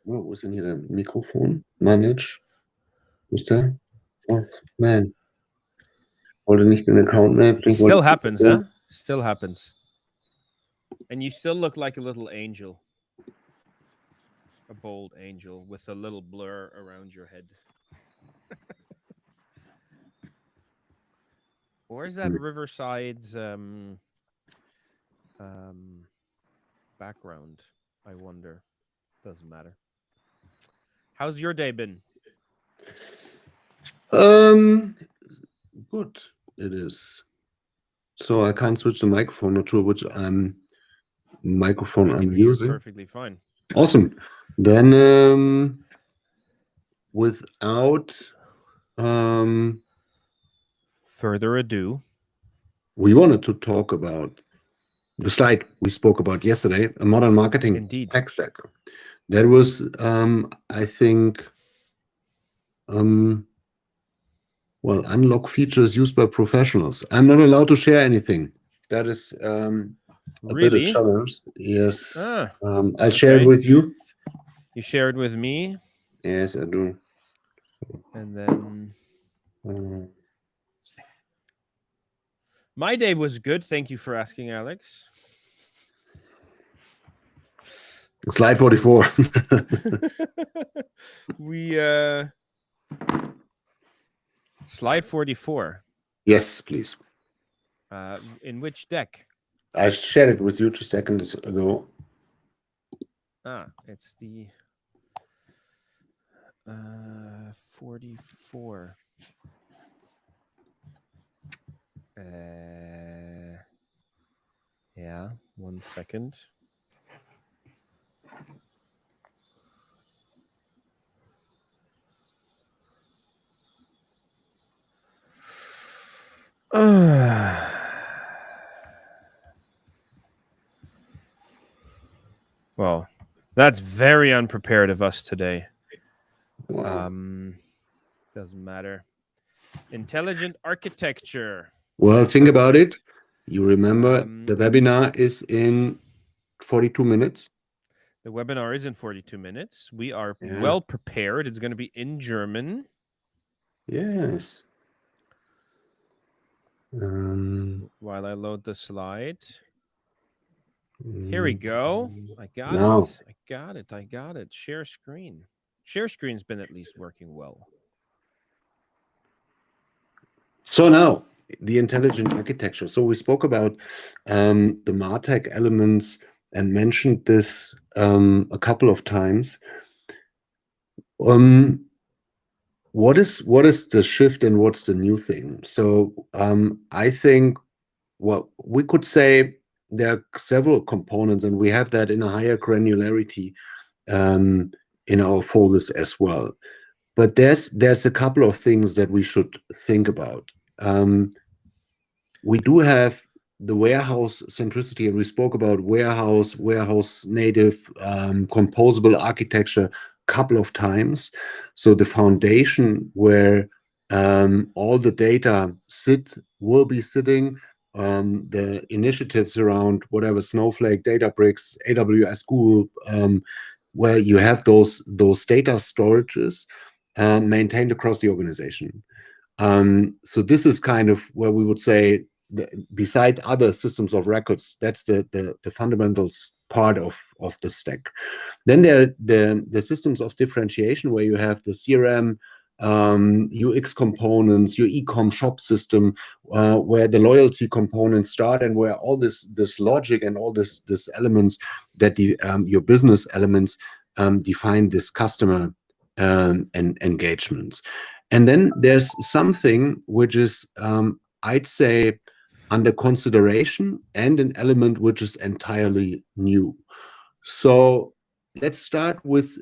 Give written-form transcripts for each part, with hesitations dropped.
Wo ist denn hier der Mikrofon? Manage. Wo ist der? Oh, man. Wollte nicht den Account Name. It still happens, huh? Still happens. And you still look like a little angel. A bold angel with a little blur around your head. Where's that Riverside's background? I wonder. Doesn't matter. How's your day been? Good. It is. So I can't switch the microphone. Not sure which microphone I'm using. Perfectly fine. Awesome. Then without further ado, we wanted to talk about the slide we spoke about yesterday, a modern marketing tech stack. That was, I think, well, unlock features used by professionals. I'm not allowed to share anything. That is a bit of challenge. Yes. I'll share it with you. You share it with me? Yes, I do. And then my day was good. Thank you for asking, Alex. Slide 44. Slide 44. Yes, please. In which deck? I shared it with you 2 seconds ago. It's the 44. Yeah, 1 second. Well, that's very unprepared of us today. Wow. Doesn't matter. Intelligent architecture. Well, think about it. You remember the webinar is in 42 minutes. The webinar is in 42 minutes. We are well prepared. It's going to be in German. Yes. While I load the slide. Here we go. I got it. I got it. Share screen. Share screen's been at least working well. So now, the intelligent architecture. So we spoke about the MAAD elements and mentioned this a couple of times. What is the shift and what's the new thing? So I think, well, we could say there are several components, and we have that in a higher granularity in our folders as well. But there's a couple of things that we should think about. We do have the warehouse centricity, and we spoke about warehouse native, composable architecture a couple of times. So the foundation where all the data will be sitting, the initiatives around whatever Snowflake, Databricks, AWS, Google, where you have those data storages maintained across the organization. So this is kind of where we would say, beside other systems of records, that's the fundamentals part of the stack. Then there are the systems of differentiation, where you have the CRM, UX components, your e-com shop system, where the loyalty components start, and where all this logic and all this elements that your business elements define this customer and engagements. And then there's something which is, I'd say, under consideration, and an element which is entirely new. So let's start with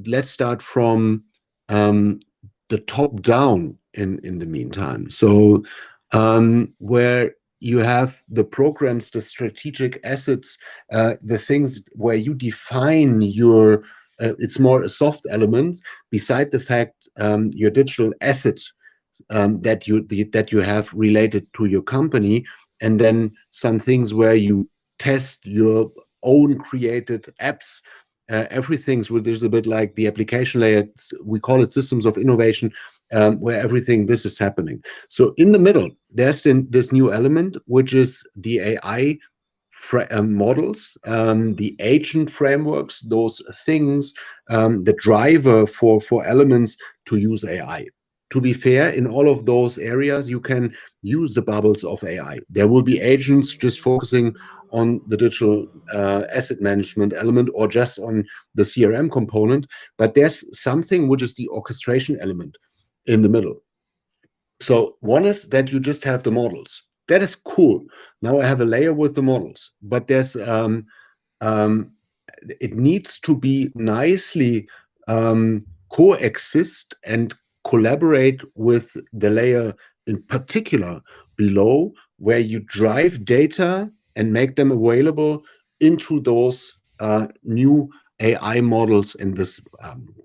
let's start from the top down in the meantime. So where you have the programs, the strategic assets, the things where you define your it's more a soft element, beside the fact your digital assets that you have related to your company, and then some things where you test your own created apps everything's with, there's a bit like the application layer, we call it systems of innovation, where everything this is happening. So in the middle, there's this new element, which is the AI models, the agent frameworks, those things, the driver for elements to use AI. To be fair, in all of those areas, you can use the bubbles of AI. There will be agents just focusing on the digital asset management element or just on the CRM component, but there's something which is the orchestration element in the middle. So one is that you just have the models. That is cool. Now I have a layer with the models, but there's it needs to be nicely coexist and collaborate with the layer in particular below, where you drive data and make them available into those new AI models in this,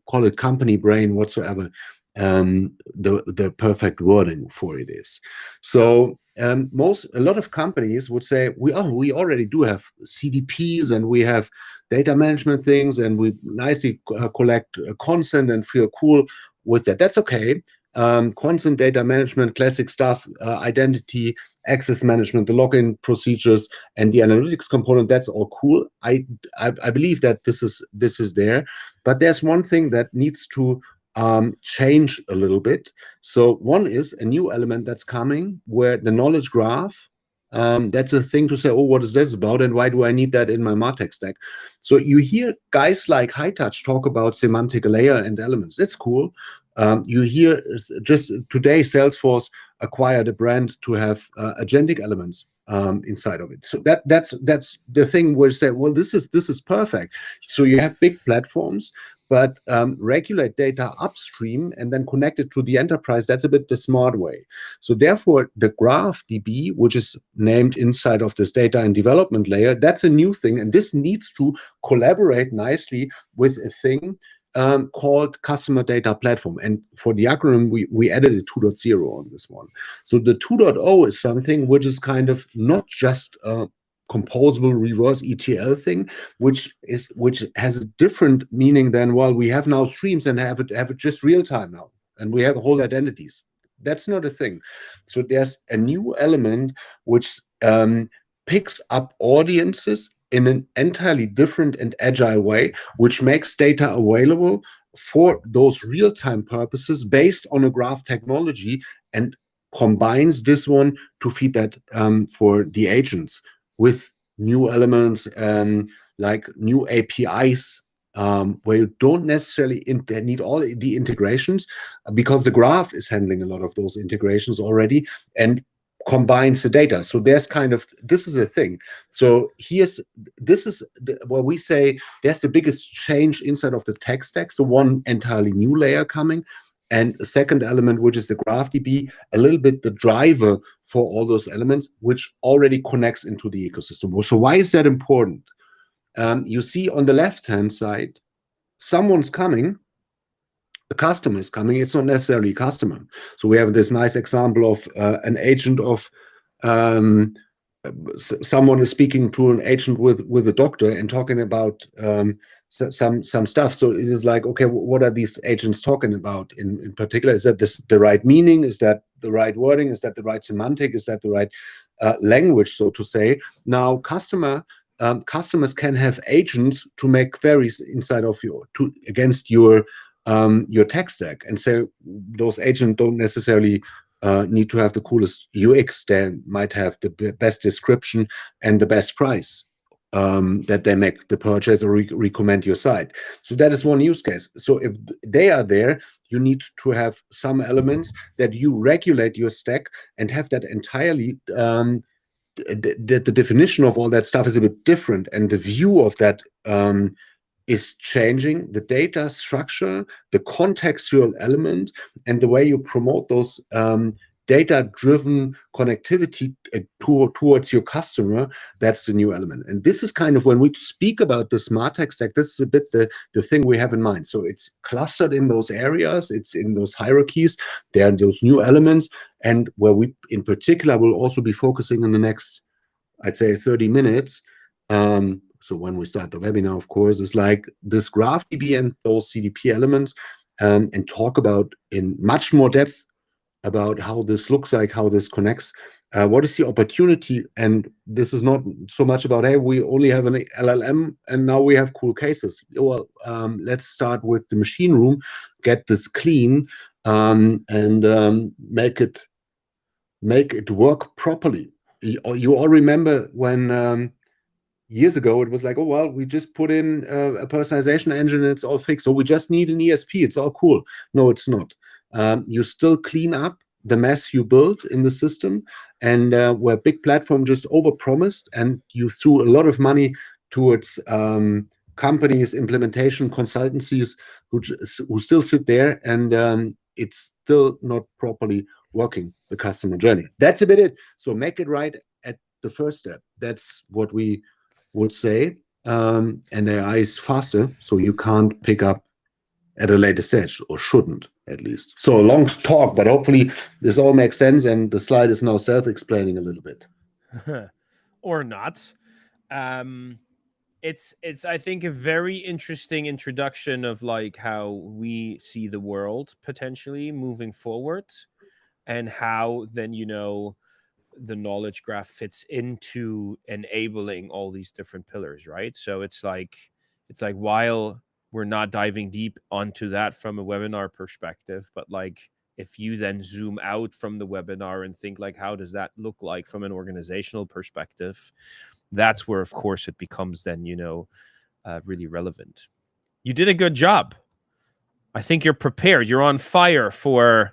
call it company brain whatsoever, the perfect wording for it is. So a lot of companies would say, we already do have CDPs and we have data management things and we nicely collect consent and feel cool with that. That's okay. Consent, data management, classic stuff, identity, access management, the login procedures, and the analytics component, that's all cool. I believe that this is there, but there's one thing that needs to change a little bit. So one is a new element that's coming, where the knowledge graph, that's a thing to say, oh, what is this about and why do I need that in my MarTech stack? So you hear guys like High Touch talk about semantic layer and elements. That's cool. You hear just today Salesforce acquired a brand to have agentic elements inside of it. So that's the thing where you say, well, this is perfect. So you have big platforms, but regulate data upstream and then connect it to the enterprise. That's a bit the smart way. So therefore, the graph DB, which is named inside of this data and development layer, that's a new thing. And this needs to collaborate nicely with a thing called Customer Data Platform. And for the acronym, we added a 2.0 on this one. So the 2.0 is something which is kind of not just a composable reverse ETL thing, which has a different meaning than, well, we have now streams and have it just real time now, and we have whole identities. That's not a thing. So there's a new element which picks up audiences in an entirely different and agile way, which makes data available for those real-time purposes based on a graph technology and combines this one to feed that for the agents with new elements like new APIs, where you don't necessarily need all the integrations, because the graph is handling a lot of those integrations already and combines the data. So there's kind of, this is a thing. So this is where we say there's the biggest change inside of the tech stack. So one entirely new layer coming, and a second element, which is the GraphDB, a little bit the driver for all those elements, which already connects into the ecosystem. So why is that important? You see on the left-hand side, someone's coming, a customer is coming. It's not necessarily a customer. So we have this nice example of an agent of someone is speaking to an agent with a doctor and talking about some stuff. So it is like, okay, what are these agents talking about in particular? Is that the right meaning? Is that the right wording? Is that the right semantic? Is that the right language, so to say? Now, customers can have agents to make queries inside of against your tech stack, and so those agents don't necessarily need to have the coolest UX. They might have the best description and the best price that they make the purchase or recommend your site. So that is one use case. So if they are there, you need to have some elements that you regulate your stack and have that entirely. The definition of all that stuff is a bit different, and the view of that is changing. The data structure, the contextual element, and the way you promote those data-driven connectivity towards your customer, that's the new element. And this is kind of, when we speak about the smart tech stack, this is a bit the thing we have in mind. So it's clustered in those areas, it's in those hierarchies, there are those new elements, and where we in particular will also be focusing in the next, I'd say, 30 minutes, so when we start the webinar, of course, is like this graph DB and those CDP elements, and talk about in much more depth about how this looks like, how this connects. What is the opportunity? And this is not so much about, hey, we only have an LLM and now we have cool cases. Well, let's start with the machine room, get this clean, and make it work properly. You all remember when years ago it was like, oh, well, we just put in a personalization engine and it's all fixed. So we just need an ESP. It's all cool. No, it's not. You still clean up the mess you built in the system, and where big platform just overpromised, and you threw a lot of money towards companies, implementation consultancies who still sit there, and it's still not properly working the customer journey. That's a bit it. So make it right at the first step. That's what we would say. And AI is faster, so you can't pick up at a later stage, or shouldn't, at least. So a long talk, but hopefully this all makes sense, and the slide is now self-explaining a little bit. Or not. It's I think a very interesting introduction of like how we see the world potentially moving forward, and how then the knowledge graph fits into enabling all these different pillars, right? So it's like while we're not diving deep onto that from a webinar perspective, but like if you then zoom out from the webinar and think like, how does that look like from an organizational perspective, that's where of course it becomes then really relevant. You did a good job. I think you're prepared. You're on fire for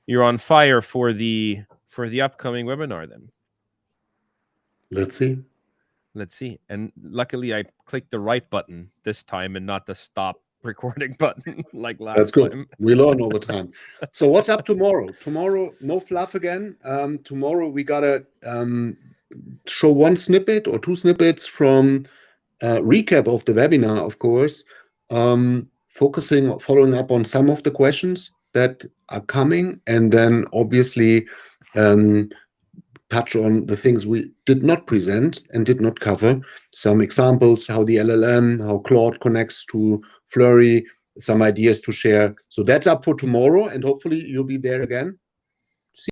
the upcoming webinar then. Let's see. And luckily I clicked the right button this time and not the stop recording button like last That's good. time. We learn over time. So what's up tomorrow? Tomorrow, no fluff again. Tomorrow we gotta show one snippet or two snippets from recap of the webinar, of course, following up on some of the questions that are coming, and then obviously touch on the things we did not present and did not cover. Some examples, how the LLM, how Claude connects to Flurry, some ideas to share. So that's up for tomorrow, and hopefully you'll be there again.